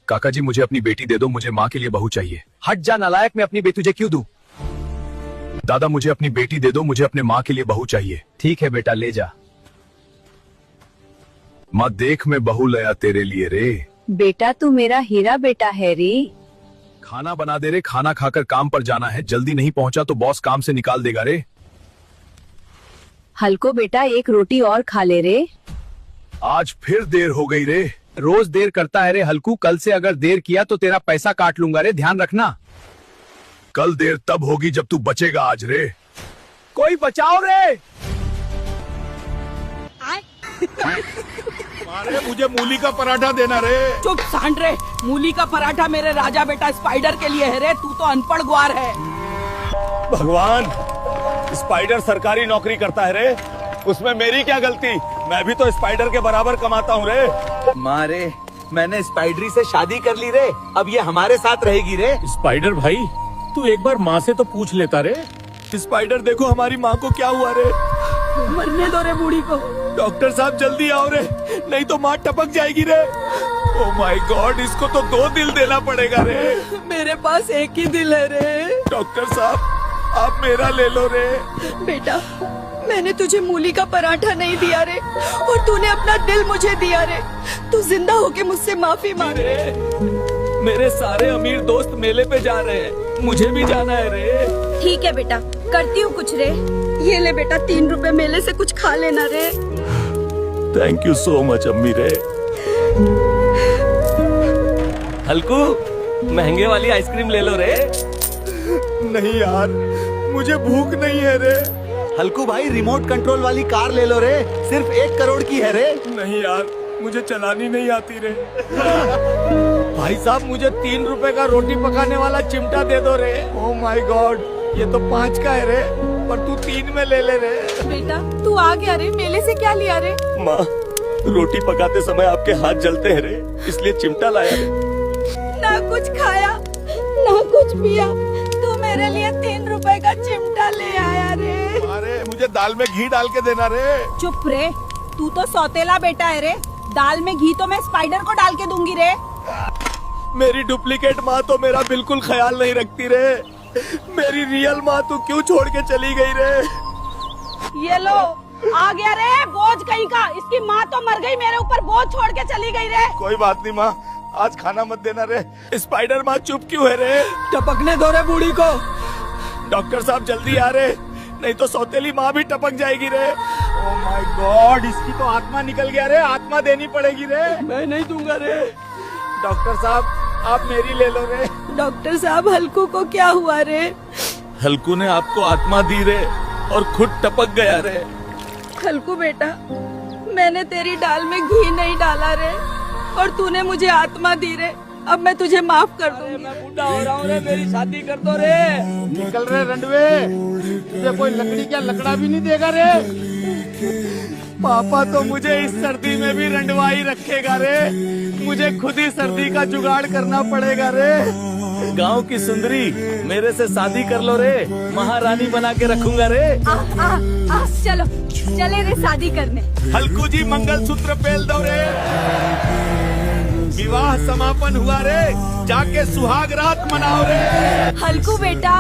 काका जी मुझे अपनी बेटी दे दो, मुझे माँ के लिए बहू चाहिए। हट जा नालायक, मैं अपनी बेटी तुझे क्यों दूं? दादा मुझे अपनी बेटी दे दो, मुझे अपने माँ के लिए बहू चाहिए। ठीक है बेटा, ले जा। माँ देख मैं बहू लाया तेरे लिए रे। बेटा तू मेरा हीरा बेटा है रे। खाना बना दे रे, खाना खाकर काम पर जाना है, जल्दी नहीं पहुँचा तो बॉस काम से निकाल देगा रे। हल्को बेटा एक रोटी और खा ले रे। आज फिर देर हो गई रे। रोज देर करता है रे हल्कू, कल से अगर देर किया तो तेरा पैसा काट लूंगा रे, ध्यान रखना। कल देर तब होगी जब तू बचेगा आज रे। कोई बचाओ रे। अरे मुझे मूली का पराठा देना रे। चुप सांड रे, मूली का पराठा मेरे राजा बेटा स्पाइडर के लिए है रे, तू तो अनपढ़ ग्वार है। भगवान, स्पाइडर सरकारी नौकरी करता है रे, उसमें मेरी क्या गलती? मैं भी तो स्पाइडर के बराबर कमाता हूँ रे। मारे, मैंने स्पाइडरी से शादी कर ली रे, अब ये हमारे साथ रहेगी रे। स्पाइडर भाई, तू एक बार माँ से तो पूछ लेता रे। स्पाइडर देखो हमारी माँ को क्या हुआ रे। मरने दो रे बूढ़ी को। डॉक्टर साहब जल्दी आओ रे, नहीं तो माँ टपक जाएगी रे। ओ माय गॉड, इसको तो 2 दिल देना पड़ेगा रे। मेरे पास एक ही दिल है रे। डॉक्टर साहब आप मेरा ले लो रे। बेटा मैंने तुझे मूली का पराठा नहीं दिया रे, और तूने अपना दिल मुझे दिया रे। तू जिंदा होके मुझसे माफी मांग रे। मेरे सारे अमीर दोस्त मेले पे जा रहे हैं, मुझे भी जाना है रे। ठीक है बेटा, करती हूँ कुछ रे। ये ले बेटा 3 रुपए मेले से कुछ खा लेना रे। थैंक यू सो मच अम्मी रे। हल्कू, महंगे वाली आइसक्रीम ले लो रे। नहीं यार, मुझे भूख नहीं है रे। हल्कू भाई रिमोट कंट्रोल वाली कार ले लो रे, सिर्फ 1 करोड़ की है रे। नहीं यार, मुझे चलानी नहीं आती रे। भाई साहब मुझे 3 रुपए का रोटी पकाने वाला चिमटा दे दो रे। ओ माय गॉड, ये तो 5 का है रे, पर तू 3 में ले ले रे। बेटा तू आ गया रे, मेले से क्या लिया रे? माँ, रोटी पकाते समय आपके हाथ जलते हैं रे, इसलिए चिमटा लाया रे। ना कुछ खाया ना कुछ पिया, तू मेरे लिए 3 रुपए का चिमटा ले आया रे। अरे मुझे दाल में घी डाल के देना रे। चुप रे, तू तो सौतेला बेटा है रे। दाल में घी तो मैं स्पाइडर को डाल के दूंगी रे। मेरी डुप्लीकेट माँ तो मेरा बिल्कुल ख्याल नहीं रखती रे। मेरी रियल माँ तू क्यों छोड़ के चली गई रे? ये लो, आ गया रे बोझ कहीं का। इसकी माँ तो मर गई, मेरे ऊपर बोझ छोड़ के चली गई रे। कोई बात नहीं माँ, आज खाना मत देना रे। स्पाइडर माँ चुप क्यों है रे? टपकने दो रे बूढ़ी को। डॉक्टर साहब जल्दी आ रे, नहीं तो सौतेली माँ भी टपक जाएगी रे। ओ माय गॉड, इसकी तो आत्मा निकल गया रे, आत्मा देनी पड़ेगी रे। मैं नहीं दूंगा रे। डॉक्टर साहब आप मेरी ले लो रे। डॉक्टर साहब हल्कू को क्या हुआ रे? हल्कू ने आपको आत्मा दी रे और खुद टपक गया रे। हल्कू बेटा, मैंने तेरी दाल में घी नहीं डाला रे, और तूने मुझे आत्मा दी रे। अब मैं तुझे माफ कर दूंगी। मैं बूढ़ा हो रहा हूँ रे, मेरी शादी कर दो रे। निकल रहे रंडवे, तुझे कोई लकड़ी क्या लकड़ा भी नहीं देगा रे। पापा तो मुझे इस सर्दी में भी रंडवा ही रखेगा रे। मुझे खुद ही सर्दी का जुगाड़ करना पड़ेगा रे। गांव की सुंदरी, मेरे से शादी कर लो रे, महारानी बना के रखूंगा रे। चलो चले रे शादी करने। हल्कू जी मंगलसूत्र पहन दो रे। विवाह समापन हुआ रे, जाके सुहाग रात मनाओ रे। हल्कू बेटा,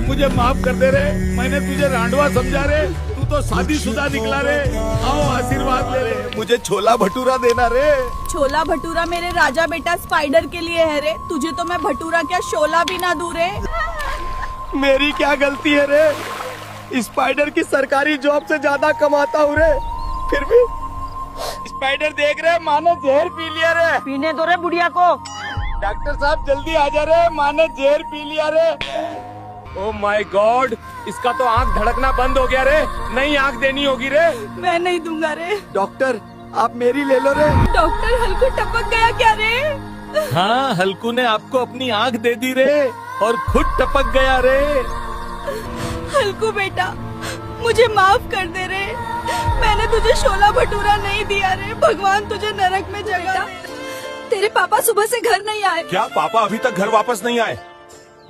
मुझे माफ कर दे रे, मैंने तुझे रांडवा समझा रे, तू तो शादीशुदा निकला रे। आओ आशीर्वाद ले रे, मुझे छोला भटूरा देना रे। छोला भटूरा मेरे राजा बेटा स्पाइडर के लिए है रे, तुझे तो मैं भटूरा क्या शोला भी ना दूं रे। मेरी क्या गलती है रे? स्पाइडर की सरकारी जॉब से ज्यादा कमाता हूँ रे, फिर भी स्पाइडर देख रहे, माँ ने जहर पी लिया रे। पीने दो रे बुढ़िया को। डॉक्टर साहब जल्दी आ जा रे, माँ ने जहर पी लिया रे। ओ माय गॉड, इसका तो आँख धड़कना बंद हो गया रे, नई आँख देनी होगी रे। मैं नहीं दूंगा रे। डॉक्टर आप मेरी ले लो रे। डॉक्टर हल्कू टपक गया क्या रे? हाँ, हल्कू ने आपको अपनी आँख दे दी रे, और खुद टपक गया रे। हल्कू बेटा, मुझे माफ कर दे रे, मैंने तुझे छोला भटूरा नहीं दिया रे। भगवान तुझे नरक में जगह दे। तेरे पापा सुबह से घर नहीं आए। क्या पापा अभी तक घर वापस नहीं आए?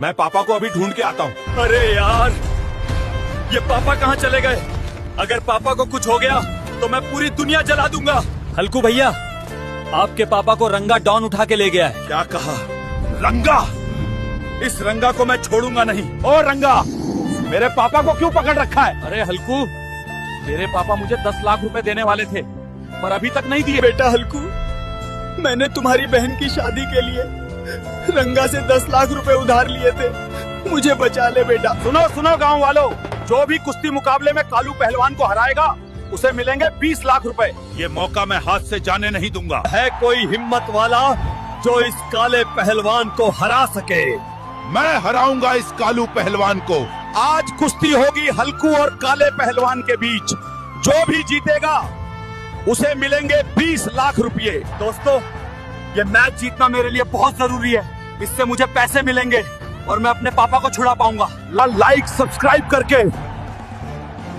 मैं पापा को अभी ढूंढ के आता हूँ। अरे यार, ये पापा कहाँ चले गए? अगर पापा को कुछ हो गया तो मैं पूरी दुनिया जला दूंगा। हल्कू भैया, आपके पापा को रंगा डॉन उठा के ले गया है। क्या कहा? रंगा? इस रंगा को मैं छोड़ूंगा नहीं। ओ रंगा, मेरे पापा को क्यों पकड़ रखा है? अरे हल्कू, तेरे पापा मुझे 10 लाख रुपए देने वाले थे, पर अभी तक नहीं दिए। बेटा हल्कू, मैंने तुम्हारी बहन की शादी के लिए रंगा से 10 लाख रुपए उधार लिए थे, मुझे बचा ले बेटा। सुनो सुनो गांव वालों, जो भी कुश्ती मुकाबले में कालू पहलवान को हराएगा उसे मिलेंगे 20 लाख रुपए। ये मौका मैं हाथ से जाने नहीं दूंगा। है कोई हिम्मत वाला जो इस काले पहलवान को हरा सके? मैं हराऊंगा इस कालू पहलवान को। आज कुश्ती होगी हल्कू और काले पहलवान के बीच। जो भी जीतेगा उसे मिलेंगे 20 लाख रुपए। दोस्तों, ये मैच जीतना मेरे लिए बहुत जरूरी है। इससे मुझे पैसे मिलेंगे और मैं अपने पापा को छुड़ा पाऊंगा। लाइक सब्सक्राइब करके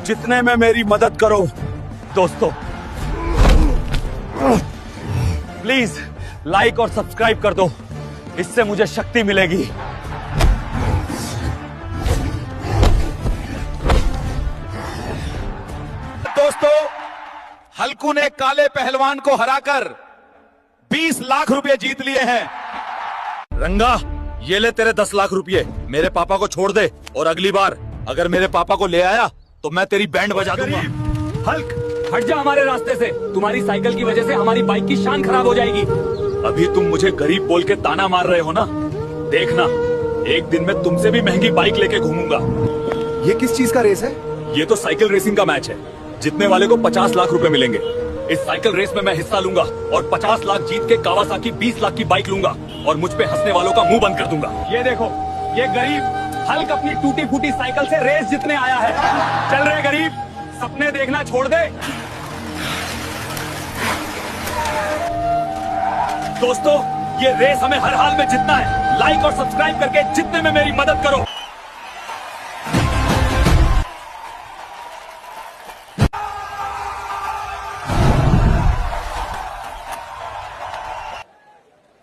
जितने में मेरी मदद करो दोस्तों, प्लीज लाइक और सब्सक्राइब कर दो, इससे मुझे शक्ति मिलेगी। दोस्तों, हल्कू ने काले पहलवान को हराकर 20 लाख रुपए जीत लिए हैं। रंगा, ये ले तेरे 10 लाख रुपए। मेरे पापा को छोड़ दे और अगली बार अगर मेरे पापा को ले आया तो मैं तेरी बैंड बजा दूंगा। हल्क, हट जा हमारे रास्ते से। तुम्हारी साइकिल की वजह से हमारी बाइक की शान खराब हो जाएगी। अभी तुम मुझे गरीब बोल के ताना मार रहे हो ना? देखना, एक दिन मैं तुमसे भी महंगी बाइक लेके घूमूंगा। ये किस चीज का रेस है? ये तो साइकिल रेसिंग का मैच है। जीतने वाले को 50 लाख रुपए मिलेंगे। इस साइकिल रेस में मैं हिस्सा लूंगा और 50 लाख जीत के कावासाकी 20 लाख की बाइक लूंगा और मुझ पे हंसने वालों का मुंह बंद कर दूंगा। ये देखो, ये गरीब हल्क अपनी टूटी फूटी साइकिल से रेस जीतने आया है। चल रहे गरीब, सपने देखना छोड़ दे। दोस्तों, ये रेस हमें हर हाल में जीतना है। लाइक और सब्सक्राइब करके जीतने में मेरी मदद करो।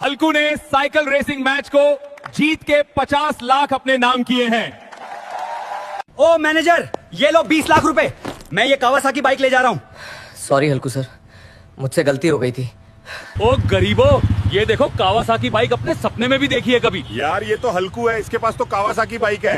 हल्कू ने साइकिल रेसिंग मैच को जीत के 50 लाख अपने नाम किए हैं। ओ मैनेजर, ये लो 20 लाख रुपए। मैं ये कावासाकी बाइक ले जा रहा हूँ। सॉरी हल्कू सर, मुझसे गलती हो गई थी। ओ गरीबों, ये देखो कावासाकी बाइक अपने सपने में भी देखी है कभी। यार, ये तो हल्कू है, इसके पास तो कावासाकी बाइक है।